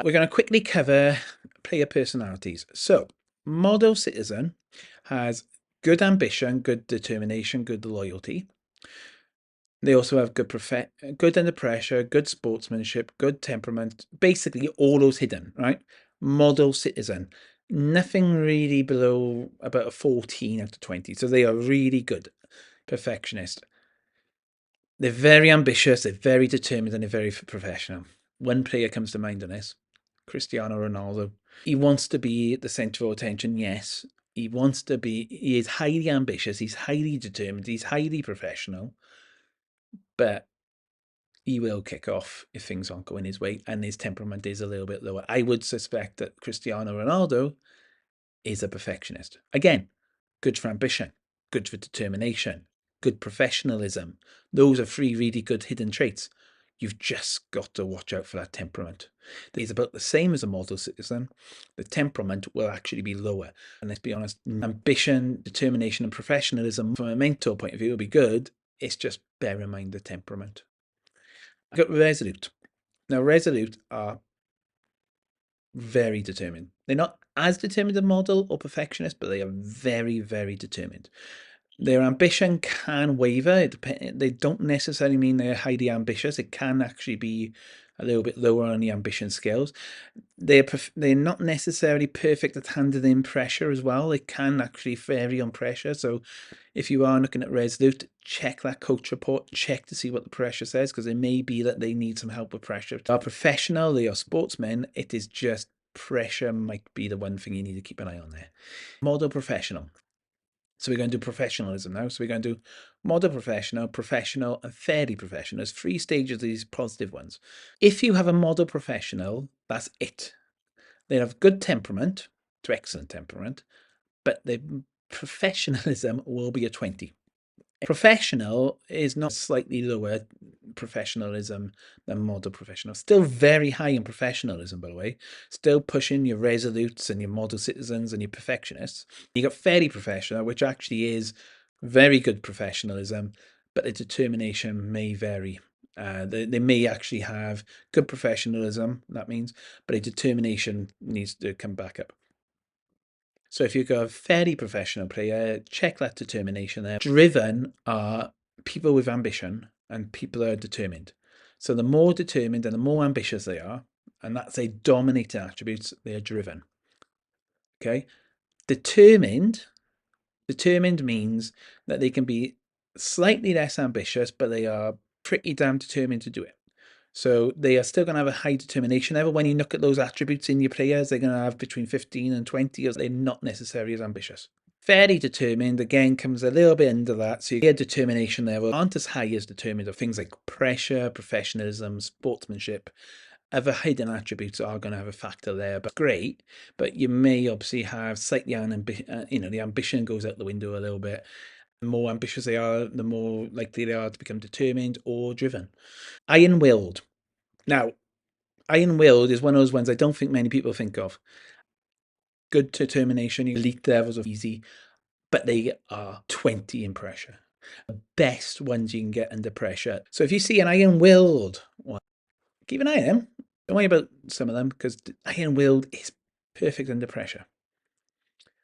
We're going to quickly cover player personalities. So, model citizen has good ambition, good determination, good loyalty. They also have good under pressure, good sportsmanship, good temperament, basically all those hidden, right? Model citizen. Nothing really below about a 14 out of 20. So they are really good. Perfectionist. They're very ambitious, they're very determined, and they're very professional. One player comes to mind on this, Cristiano Ronaldo. He wants to be the centre of attention, yes. He is highly ambitious, he's highly determined, he's highly professional, but he will kick off if things aren't going his way, and his temperament is a little bit lower. I would suspect that Cristiano Ronaldo is a perfectionist. Again, good for ambition, good for determination, good professionalism. Those are three really good hidden traits. You've just got to watch out for that temperament. It's about the same as a model citizen. The temperament will actually be lower. And let's be honest, ambition, determination, and professionalism from a mentor point of view will be good. It's just bear in mind the temperament. I've got Resolute. Now, Resolute are very determined. They're not as determined as model or perfectionist, but they are very, very determined. Their ambition can waver. They don't necessarily mean they're highly ambitious. It can actually be a little bit lower on the ambition scales. They're not necessarily perfect at handling pressure as well. They can actually vary on pressure. So if you are looking at Resolute, check that coach report, check to see what the pressure says, because it may be that they need some help with pressure. They are professional, they are sportsmen. It is just pressure might be the one thing you need to keep an eye on there. Model professional. So we're going to do professionalism now. So we're going to do model professional, and fairly professional. There's three stages of these positive ones. If you have a model professional, that's it. They have good temperament to excellent temperament, but the professionalism will be a 20. Professional is not slightly lower professionalism than model professional. Still very high in professionalism, by the way. Still pushing your resolutes and your model citizens and your perfectionists. You got fairly professional, which actually is very good professionalism, but the determination may vary. They may actually have good professionalism, that means, but a determination needs to come back up. So if you've got a fairly professional player, check that determination there. Driven are people with ambition and people that are determined. So the more determined and the more ambitious they are, and that's a dominating attribute, they are driven. Okay. Determined means that they can be slightly less ambitious, but they are pretty damn determined to do it. So they are still going to have a high determination level. When you look at those attributes in your players, they're going to have between 15 and 20, as they're not necessarily as ambitious. Fairly determined, again, comes a little bit under that. So your determination level aren't as high as determined of things like pressure, professionalism, sportsmanship. Other hidden attributes are going to have a factor there, but great. But you may obviously have slightly the ambition goes out the window a little bit. The more ambitious they are, the more likely they are to become determined or driven. Iron-willed. Now, iron-willed is one of those ones I don't think many people think of. Good determination, elite levels of easy, but they are 20 in pressure. The best ones you can get under pressure. So if you see an iron-willed one, keep an eye on them. Don't worry about some of them, because iron-willed is perfect under pressure.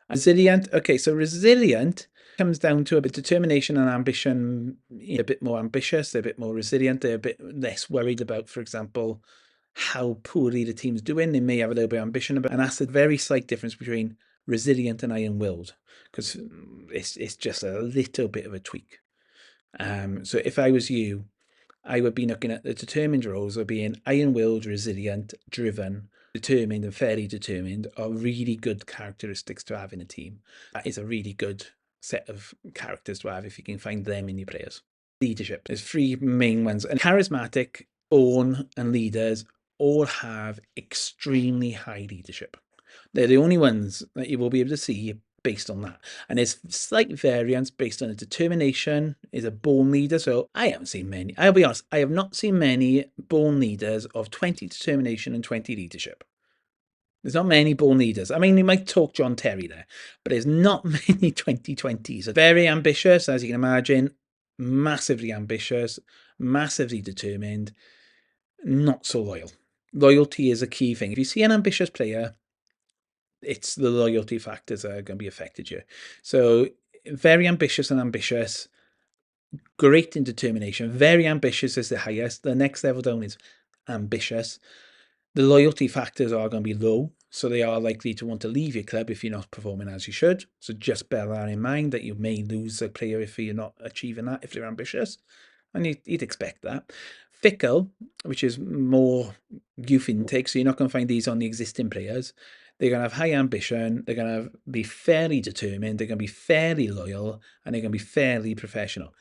Resilient. Okay, so resilient comes down to a bit of determination and ambition. A bit more ambitious, they're a bit more resilient, they're a bit less worried about, for example, how poorly the team's doing. They may have a little bit of ambition about, and that's a very slight difference between resilient and iron-willed, because it's just a little bit of a tweak. So if I was you, I would be looking at the determined roles of being iron-willed, resilient, driven, determined, and fairly determined are really good characteristics to have in a team. That is a really good set of characters to have if you can find them in your players. Leadership. There's three main ones. And charismatic, born, and leaders all have extremely high leadership. They're the only ones that you will be able to see based on that. And there's slight variance based on a determination is a born leader. So I haven't seen many. I'll be honest, I have not seen many born leaders of 20 determination and 20 leadership. There's not many born leaders. I mean, you might talk John Terry there, but there's not many 2020s. Very ambitious, as you can imagine, massively ambitious, massively determined, not so loyal. loyalty is a key thing. If you see an ambitious player, it's the loyalty factors that are going to be affected here. So very ambitious and ambitious, great in determination. Very ambitious is the highest. The next level down is ambitious. The loyalty factors are going to be low, so they are likely to want to leave your club if you're not performing as you should. So just bear that in mind, that you may lose a player if you're not achieving that, if they're ambitious. And you'd expect that. Fickle, which is more youth intake, so you're not going to find these on the existing players. They're going to have high ambition, they're going to be fairly determined, they're going to be fairly loyal, and they're going to be fairly professional.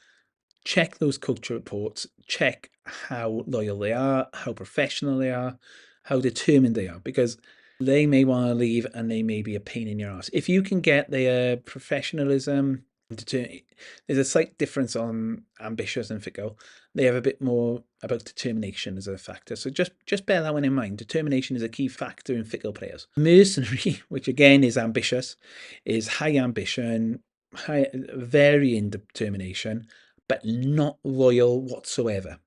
Check those culture reports, check how loyal they are, how professional they are, how determined they are, because they may want to leave and they may be a pain in your ass. If you can get their professionalism, there's a slight difference on ambitious and fickle. They have a bit more about determination as a factor. So just bear that one in mind. Determination is a key factor in fickle players. Mercenary, which again is ambitious, is high ambition, varying determination, but not loyal whatsoever.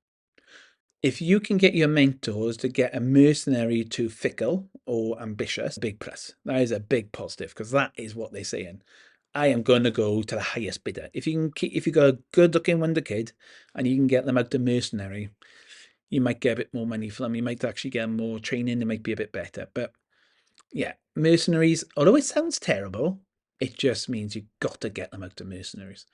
If you can get your mentors to get a mercenary to fickle or ambitious, big plus. That is a big positive, because that is what they're saying. I am going to go to the highest bidder. If you got a good-looking wonder kid and you can get them out to mercenary, you might get a bit more money for them. You might actually get more training. It might be a bit better. But yeah, mercenaries, although it sounds terrible, it just means you've got to get them out to mercenaries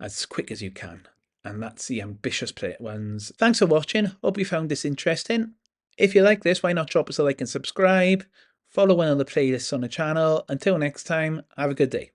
as quick as you can. And that's the ambitious player ones. Thanks for watching. Hope you found this interesting. If you like this, why not drop us a like and subscribe? Follow one of the playlists on the channel. Until next time, have a good day.